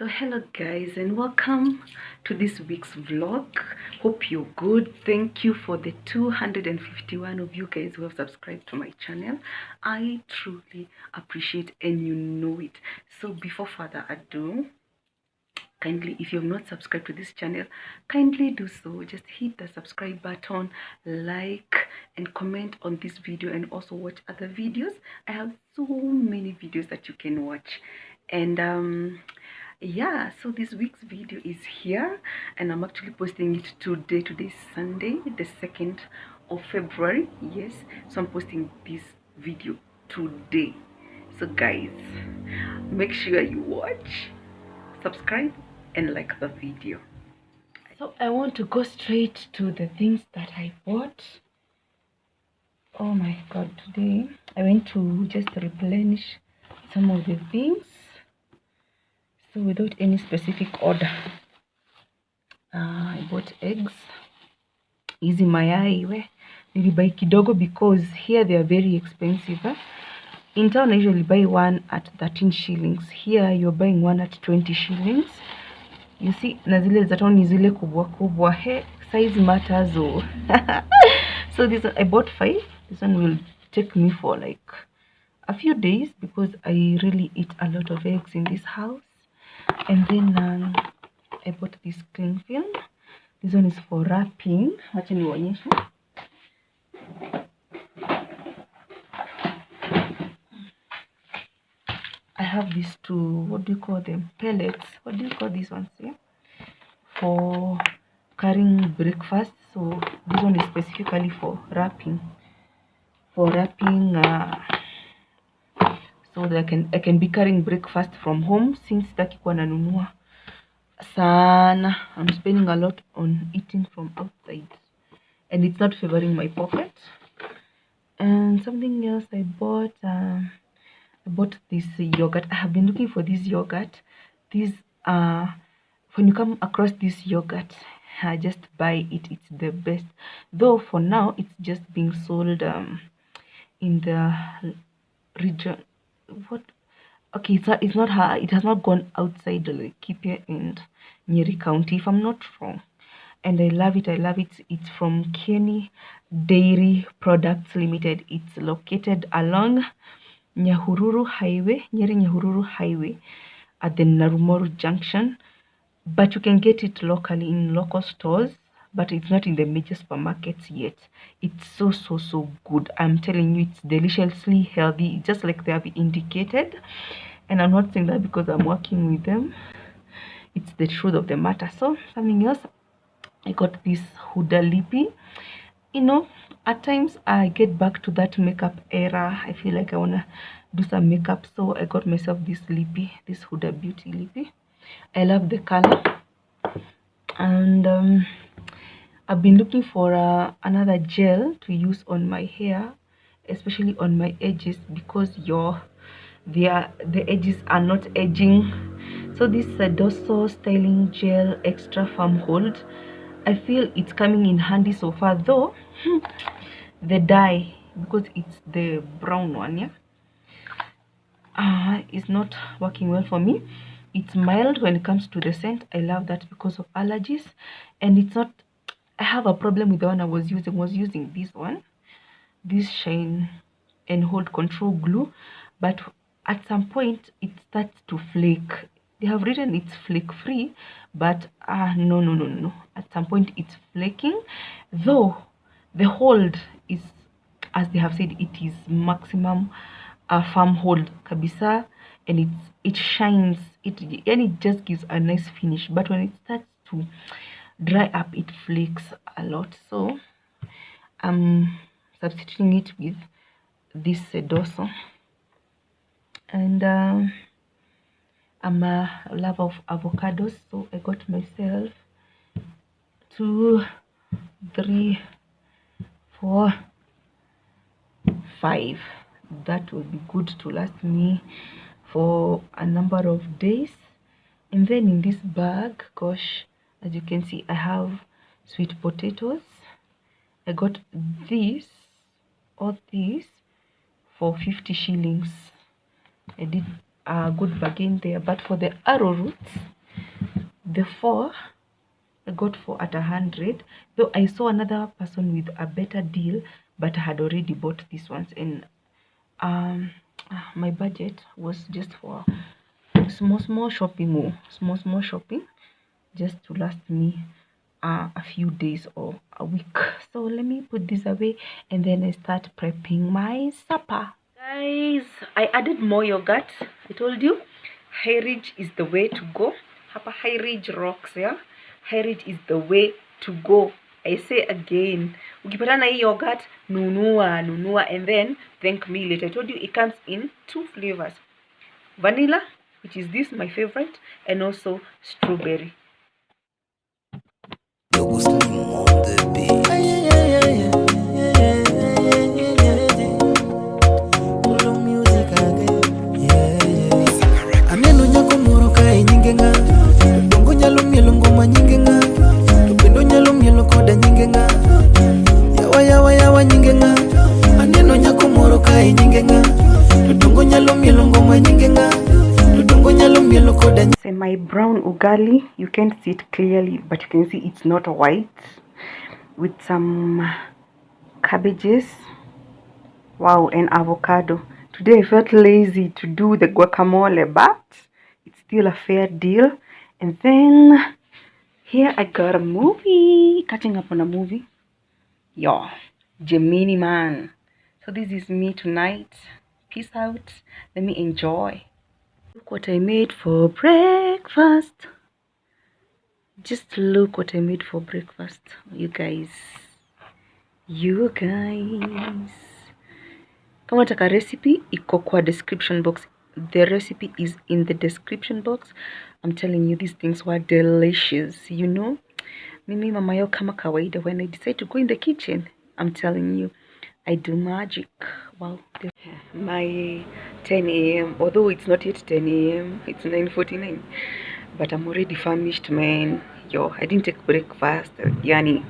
So hello guys, and welcome to this week's vlog. Hope you're good. Thank you for the 251 of you guys who have subscribed to my channel. I truly appreciate, and you know it. So before further ado, kindly, if you have not subscribed to this channel, kindly do so. Just hit the subscribe button, like and comment on this video, and also watch other videos. I have so many videos that you can watch. And yeah, so this week's video is here, and I'm actually posting it today. Today's Sunday, the 2nd of February. Yes, so I'm posting this video today. So guys, make sure you watch, subscribe and like the video. So I want to go straight to the things that I bought. Oh my god, today I went to just replenish some of the things, so without any specific order. I bought eggs. Easy mayai nilibuy kidogo because here they are very expensive. In town I usually buy one at 13 shillings. Here you're buying one at 20 shillings. You see, na zile za town ni zile kubwa kubwa. Hey, size matters. Oh. So this one, I bought 5. This one will take me for like a few days because I really eat a lot of eggs in this house. And then I bought this cling film. This one is for wrapping. Acha niwaonyeshe. I have these two, what do you call them? Pellets. What do you call these ones here? For carrying breakfast. So this one is specifically for wrapping. For wrapping, so that I can be carrying breakfast from home since takikuwa nanunua sana. I'm spending a lot on eating from outside, and it's not favoring my pocket. And something else I bought, I bought this yogurt. I have been looking for this yogurt. This when you come across this yogurt, just buy it. It's the best. Though for now it's just being sold in the region. What? Okay, it's not her. It has not gone outside Laikipia and Nyeri County, if I'm not wrong. And I love it. I love it. It's from Kenny Dairy Products Limited. It's located along Nyahururu Highway, Nyeri Nyahururu Highway, at the Narumoru Junction. But you can get it locally in local stores, but it's not in the major supermarkets yet. It's so good. I'm telling you, it's deliciously healthy, just like they have indicated. And I'm not saying that because I'm working with them. It's the truth of the matter. So something else, I got this Huda Lippy. You know, at times I get back to that makeup era. I feel like I wanna do some makeup, so I got myself this lippy, this Huda Beauty lippy. I love the color, and I've been looking for another gel to use on my hair, especially on my edges, because the edges are not edging. So this Dosso styling gel extra firm hold, I feel it's coming in handy so far, though the dye, because it's the brown one, yeah, is not working well for me. It's mild when it comes to the scent. I love that because of allergies. And it's not, I have a problem with the one I was using this one, this shine and hold control glue, but at some point it starts to flake. They have written it's flake free, but no, at some point it's flaking, though the hold is, as they have said, it is maximum firm hold kabisa, and it shines, and it just gives a nice finish. But when it starts to dry up, it flakes a lot. So I'm substituting it with this Dosso. And I'm a lover of avocados, so I got myself 2, 3, 4, 5. That will be good to last me for a number of days. And then in this bag, gosh, as you can see, I have sweet potatoes. I got all these for 50 shillings. I did a good bargain there. But for the arrowroots, the 4 I got 4 at 100. Though I saw another person with a better deal, but I had already bought these ones, and my budget was just for small shopping, small shopping, just to last me a few days or a week. So let me put this away, and then I start prepping my supper. Guys, I added more yogurt. I told you High Ridge is the way to go. Hapa High Ridge rocks, yeah. High Ridge is the way to go. I say again, ukipatana hii yogurt, nunua, and then thank me later. I told you it comes in 2 flavors: vanilla, which is this, my favorite, and also strawberry. My brown ugali, you can't see it clearly, but you can see it's not white, with some cabbages, wow, and avocado. Today I felt lazy to do the guacamole, but it's still a fair deal. And then here I got a movie, catching up on a movie. Yo, Gemini man. So this is me tonight. Peace out. Let me enjoy. Look what I made for breakfast. Just look what I made for breakfast, you guys. Kama unataka recipe, iko kwa description box. The recipe is in the description box. I'm telling you, these things were delicious, you know. Mimi mama yao kama kawaida, when I decide to go in the kitchen, I'm telling you, I do magic. Wow. My 10 a.m. although it's not yet 10 a.m. it's 9:49, but I'm already famished, man. Yo, I didn't take breakfast, yani,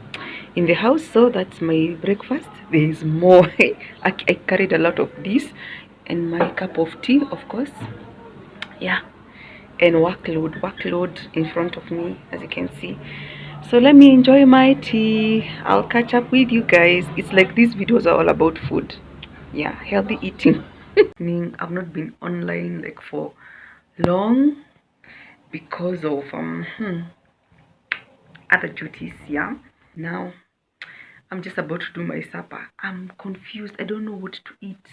in the house, so that's my breakfast. There is more. I carried a lot of this, and my cup of tea, of course. Yeah, and workload in front of me, as you can see. So let me enjoy my tea. I'll catch up with you guys. It's like these videos are all about food. Yeah, healthy eating. I've not been online like for long because of other duties. Yeah, now I'm just about to do my supper. I'm confused. I don't know what to eat.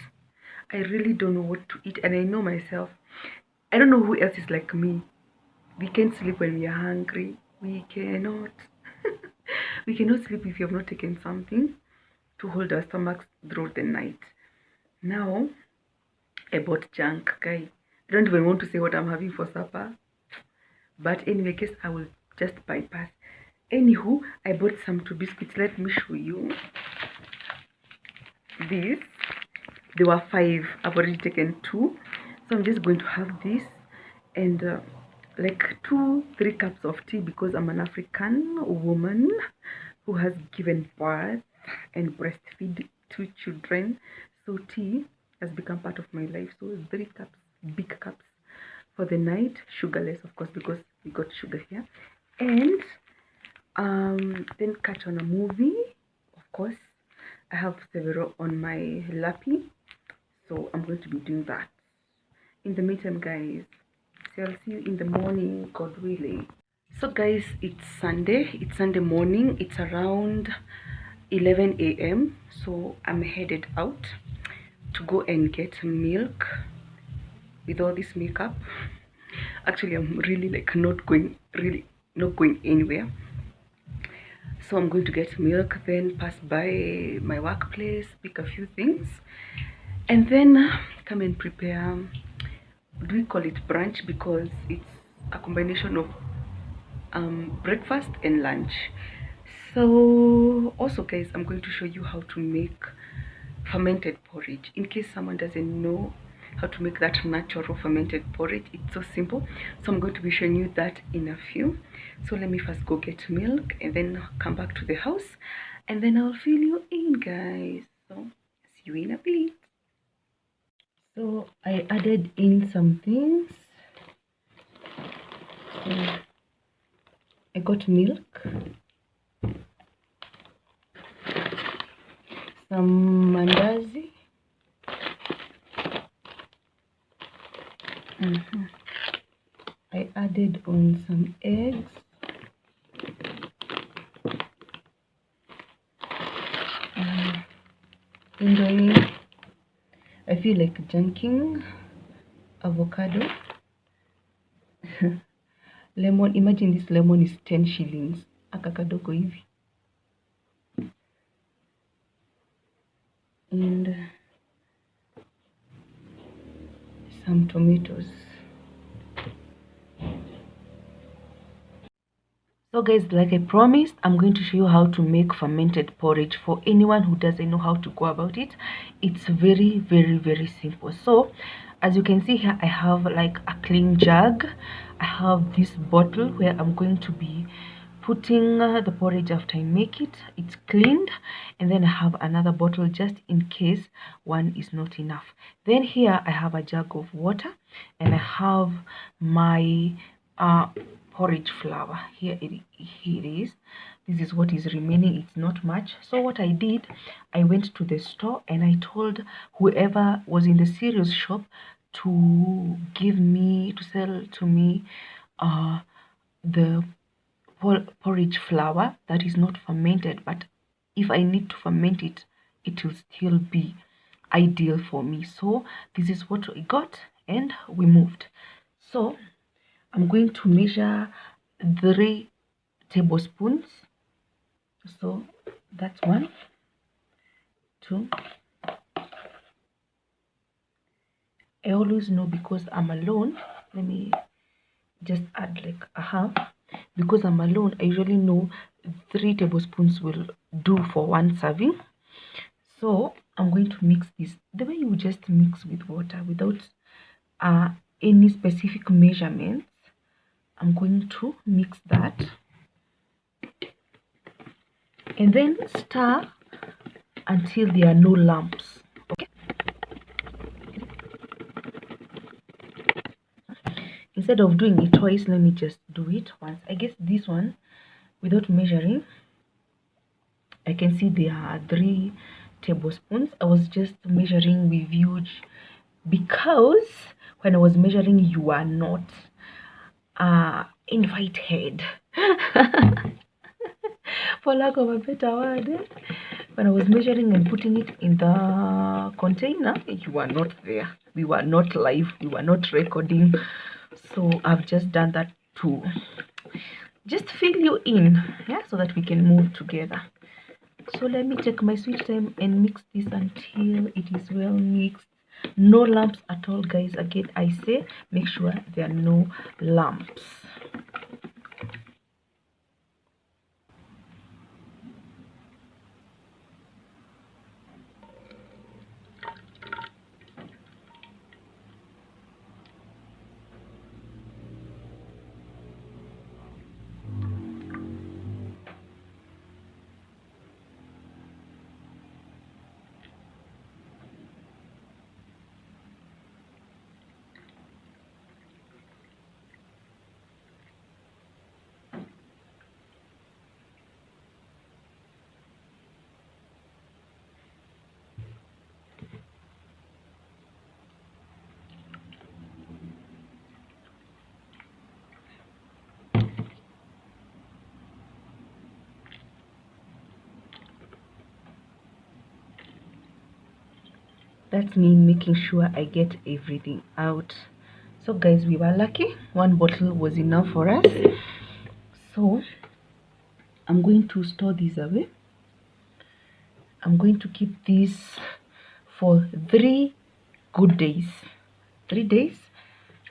I really don't know what to eat, and I know myself. I don't know who else is like me. We can't sleep when we are hungry. We cannot. We cannot sleep if you have not taken something to hold our stomachs throughout the night. Now, I bought junk, guy. I don't even want to say what I'm having for supper. But anyway, guess I will just bypass. Anywho, I bought some 2 biscuits. Let me show you. These, there were 5. I've already taken 2. So I'm just going to have this and like 2-3 cups of tea, because I'm an African woman who has given birth and breastfeed 2 children. So tea has become part of my life. So 3 cups, big cups for the night, sugarless, of course, because we got sugar here. And then catch on a movie, of course. I have several on my lappy, so I'm going to be doing that. In the meantime, guys, so I'll see you in the morning, God willing. So guys, it's Sunday morning. It's around 11 a.m. so I'm headed out to go and get milk. With all this makeup, actually I'm really like not going anywhere. So I'm going to get milk, then pass by my workplace, pick a few things, and then come and prepare. Do we call it brunch? Because it's a combination of breakfast and lunch. So also, guys, I'm going to show you how to make fermented porridge, in case someone doesn't know how to make that natural fermented porridge. It's so simple. So I'm going to be showing you that in a few. So let me first go get milk and then come back to the house, and then I'll fill you in, guys. So see you in a bit. So I added in some things. So I got milk, some mandazi, I added on some eggs, indomie. I feel like junking avocado. Lemon, imagine this lemon is 10 shillings. Akakadogo hivi. And some tomatoes. So guys, like I promised, I'm going to show you how to make fermented porridge. For anyone who doesn't know how to go about it, it's very, very simple. So as you can see here, I have like a clean jug. I have this bottle where I'm going to be putting the porridge after I make it. It's cleaned, and then I have another bottle just in case one is not enough. Then here I have a jug of water, and I have my porridge flour. Here it is. This is what is remaining. It's not much. So what I did, I went to the store and I told whoever was in the cereals shop to sell to me the porridge flour that is not fermented, but if I need to ferment it, it will still be ideal for me. So this is what I got, and we moved. So I'm going to measure 3 tablespoons. So that's 1, 2. I always know because I'm alone. Let me just add like a half. Because I'm alone, I usually know 3 tablespoons will do for 1 serving. So I'm going to mix this the way you just mix with water without any specific measurements. I'm going to mix that and then stir until there are no lumps. Okay. Instead of doing it twice, let me just do it once. I guess this one, without measuring, I can see there are 3 tablespoons. I was just measuring with you because when I was measuring, you are not invited. For lack of a better word, when I was measuring and putting it in the container, you were not there. We were not live. We were not recording. So I've just done that to just fill you in, yeah, so that we can move together. So let me take my sweet time and mix this until it is well mixed. No lumps at all, guys. Again, I say make sure there are no lumps. That's me making sure I get everything out. So guys, we were lucky. 1 bottle was enough for us. So I'm going to store this away. I'm going to keep this for 3 good days. 3 days,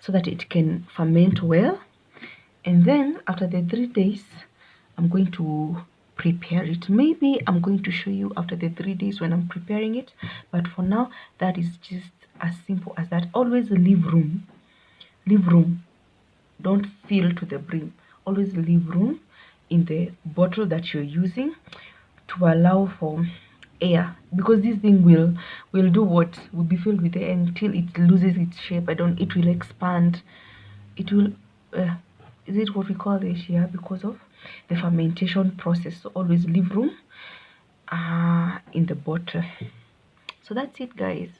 so that it can ferment well. And then after the 3 days, I'm going to prepare it. Maybe I'm going to show you after the 3 days when I'm preparing it, but for now, that is just as simple as that. Always leave room. Don't fill to the brim. Always leave room in the bottle that you're using to allow for air, because this thing will do what, will be filled with air until it loses its shape. It will expand, it will is it what we call this? Yeah, because of the fermentation process. So always leave room in the bottle. So that's it, guys.